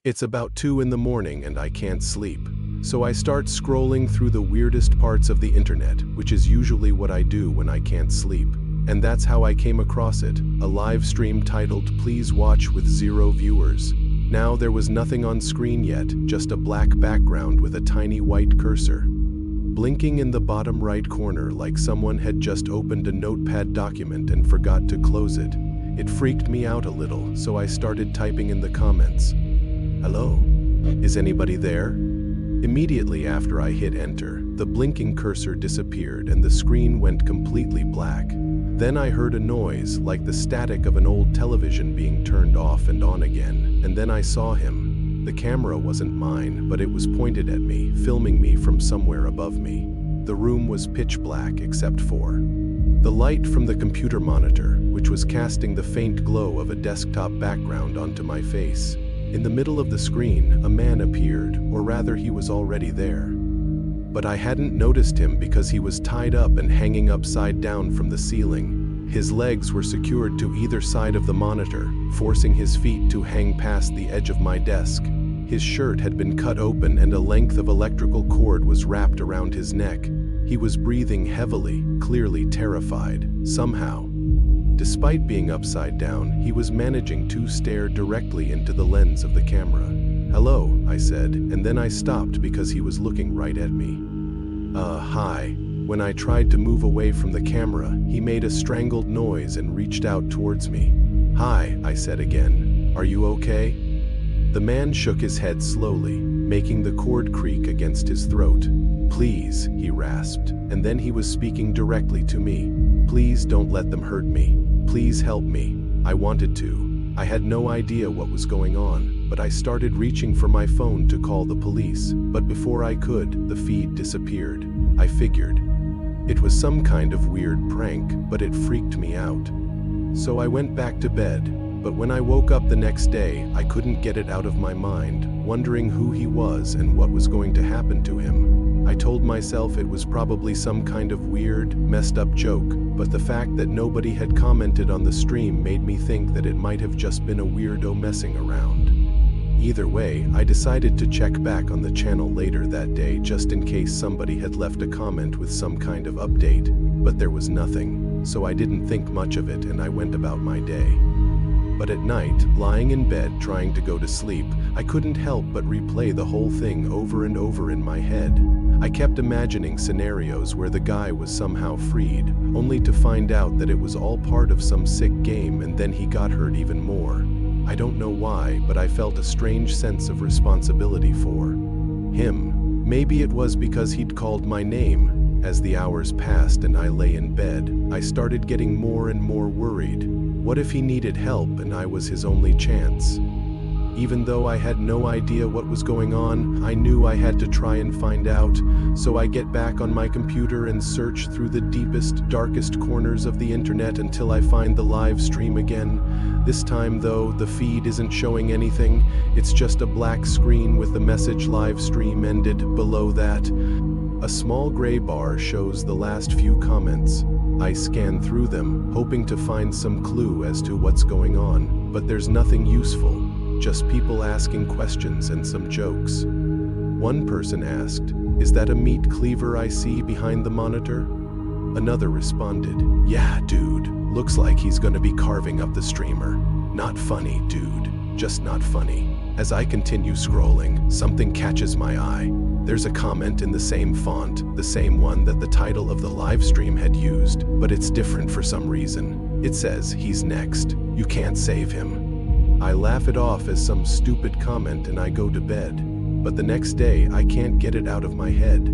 It's about 2 in the morning and I can't sleep. So I start scrolling through the weirdest parts of the internet, which is usually what I do when I can't sleep. And that's how I came across it, a live stream titled "Please Watch" with 0 viewers. Now there was nothing on screen yet, just a black background with a tiny white cursor blinking in the bottom right corner, like someone had just opened a notepad document and forgot to close it. It freaked me out a little, so I started typing in the comments, "Hello? Is anybody there?" Immediately after I hit enter, the blinking cursor disappeared and the screen went completely black. Then I heard a noise, like the static of an old television being turned off and on again, and then I saw him. The camera wasn't mine, but it was pointed at me, filming me from somewhere above me. The room was pitch black except for the light from the computer monitor, which was casting the faint glow of a desktop background onto my face. In the middle of the screen, a man appeared, or rather he was already there. But I hadn't noticed him because he was tied up and hanging upside down from the ceiling. His legs were secured to either side of the monitor, forcing his feet to hang past the edge of my desk. His shirt had been cut open and a length of electrical cord was wrapped around his neck. He was breathing heavily, clearly terrified, somehow. Despite being upside down, he was managing to stare directly into the lens of the camera. "Hello," I said, and then I stopped because he was looking right at me. Hi." When I tried to move away from the camera, he made a strangled noise and reached out towards me. "Hi," I said again. "Are you okay?" The man shook his head slowly, making the cord creak against his throat. "Please," he rasped, and then he was speaking directly to me. "Please don't let them hurt me. Please help me." I wanted to. I had no idea what was going on, but I started reaching for my phone to call the police. But before I could, the feed disappeared. I figured it was some kind of weird prank, but it freaked me out. So I went back to bed. But when I woke up the next day, I couldn't get it out of my mind, wondering who he was and what was going to happen to him. I told myself it was probably some kind of weird, messed up joke, but the fact that nobody had commented on the stream made me think that it might have just been a weirdo messing around. Either way, I decided to check back on the channel later that day just in case somebody had left a comment with some kind of update, but there was nothing, so I didn't think much of it and I went about my day. But at night, lying in bed trying to go to sleep, I couldn't help but replay the whole thing over and over in my head. I kept imagining scenarios where the guy was somehow freed, only to find out that it was all part of some sick game and then he got hurt even more. I don't know why, but I felt a strange sense of responsibility for him. Maybe it was because he'd called my name. As the hours passed and I lay in bed, I started getting more and more worried. What if he needed help and I was his only chance? Even though I had no idea what was going on, I knew I had to try and find out, so I get back on my computer and search through the deepest, darkest corners of the internet until I find the live stream again. This time though, the feed isn't showing anything, it's just a black screen with the message "live stream ended" below that. A small gray bar shows the last few comments. I scan through them, hoping to find some clue as to what's going on, but there's nothing useful. Just people asking questions and some jokes. One person asked, "Is that a meat cleaver I see behind the monitor?" Another responded, "Yeah, dude, looks like he's gonna be carving up the streamer. Not funny, dude, just not funny." As I continue scrolling, something catches my eye. There's a comment in the same font, the same one that the title of the live stream had used, but it's different for some reason. It says, "He's next. You can't save him." I laugh it off as some stupid comment and I go to bed. But the next day, I can't get it out of my head.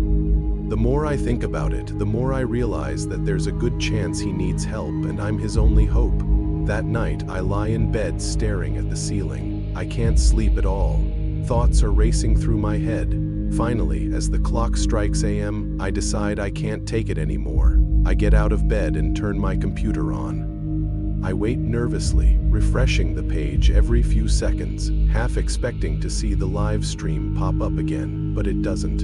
The more I think about it, the more I realize that there's a good chance he needs help and I'm his only hope. That night, I lie in bed staring at the ceiling. I can't sleep at all. Thoughts are racing through my head. Finally, as the clock strikes AM, I decide I can't take it anymore. I get out of bed and turn my computer on. I wait nervously, refreshing the page every few seconds, half expecting to see the live stream pop up again, but it doesn't.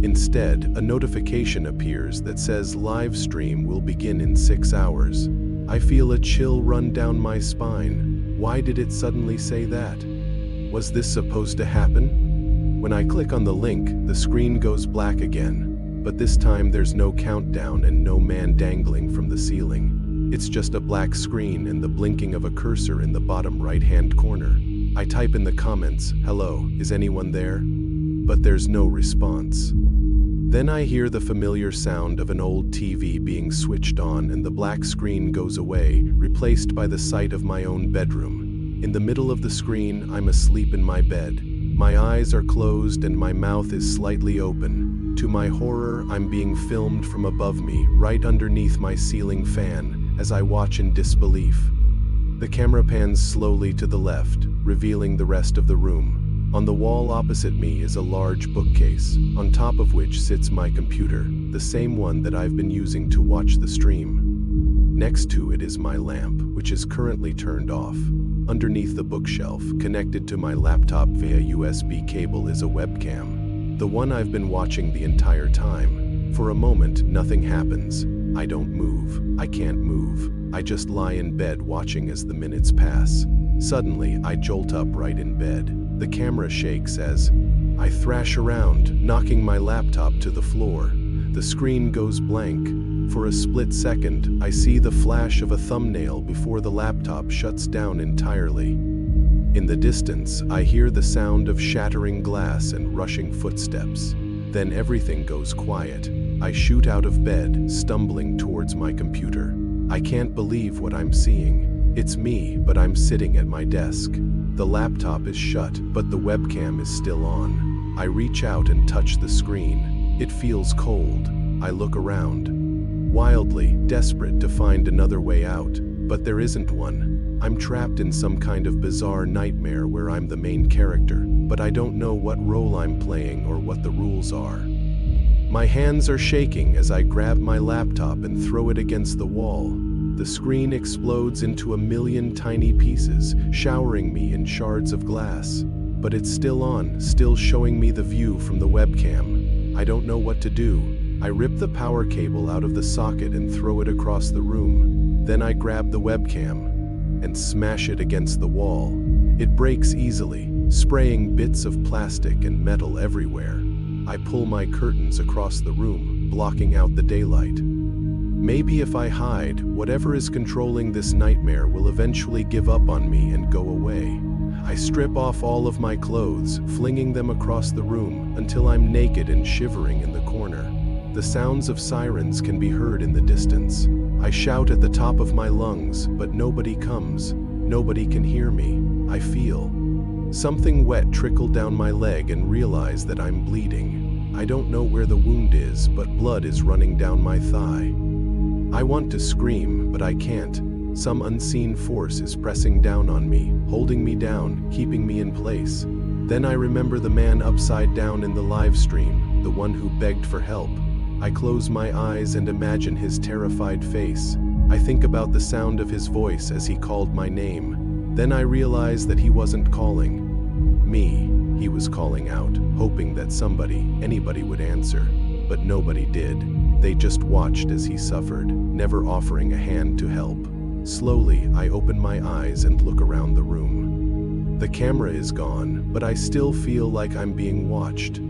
Instead, a notification appears that says live stream will begin in 6 hours. I feel a chill run down my spine. Why did it suddenly say that? Was this supposed to happen? When I click on the link, the screen goes black again, but this time there's no countdown and no man dangling from the ceiling. It's just a black screen and the blinking of a cursor in the bottom right-hand corner. I type in the comments, "Hello, is anyone there?" But there's no response. Then I hear the familiar sound of an old TV being switched on and the black screen goes away, replaced by the sight of my own bedroom. In the middle of the screen, I'm asleep in my bed. My eyes are closed and my mouth is slightly open. To my horror, I'm being filmed from above me, right underneath my ceiling fan, as I watch in disbelief. The camera pans slowly to the left, revealing the rest of the room. On the wall opposite me is a large bookcase, on top of which sits my computer, the same one that I've been using to watch the stream. Next to it is my lamp, which is currently turned off. Underneath the bookshelf, connected to my laptop via USB cable, is a webcam, the one I've been watching the entire time. For a moment, nothing happens. I don't move. I can't move. I just lie in bed watching as the minutes pass. Suddenly, I jolt up right in bed. The camera shakes as I thrash around, knocking my laptop to the floor. The screen goes blank. For a split second, I see the flash of a thumbnail before the laptop shuts down entirely. In the distance, I hear the sound of shattering glass and rushing footsteps. Then everything goes quiet. I shoot out of bed, stumbling towards my computer. I can't believe what I'm seeing. It's me, but I'm sitting at my desk. The laptop is shut, but the webcam is still on. I reach out and touch the screen. It feels cold. I look around, wildly, desperate to find another way out, but there isn't one. I'm trapped in some kind of bizarre nightmare where I'm the main character, but I don't know what role I'm playing or what the rules are. My hands are shaking as I grab my laptop and throw it against the wall. The screen explodes into a million tiny pieces, showering me in shards of glass. But it's still on, still showing me the view from the webcam. I don't know what to do. I rip the power cable out of the socket and throw it across the room. Then I grab the webcam and smash it against the wall. It breaks easily, spraying bits of plastic and metal everywhere. I pull my curtains across the room, blocking out the daylight. Maybe if I hide, whatever is controlling this nightmare will eventually give up on me and go away. I strip off all of my clothes, flinging them across the room until I'm naked and shivering in the corner. The sounds of sirens can be heard in the distance. I shout at the top of my lungs, but nobody comes. Nobody can hear me. I feel something wet trickle down my leg and realize that I'm bleeding. I don't know where the wound is, but blood is running down my thigh. I want to scream, but I can't. Some unseen force is pressing down on me, holding me down, keeping me in place. Then I remember the man upside down in the live stream, the one who begged for help. I close my eyes and imagine his terrified face. I think about the sound of his voice as he called my name. Then I realize that he wasn't calling me. He was calling out, hoping that anybody would answer. But nobody did. They just watched as he suffered, never offering a hand to help. Slowly, I open my eyes and look around the room. The camera is gone, but I still feel like I'm being watched.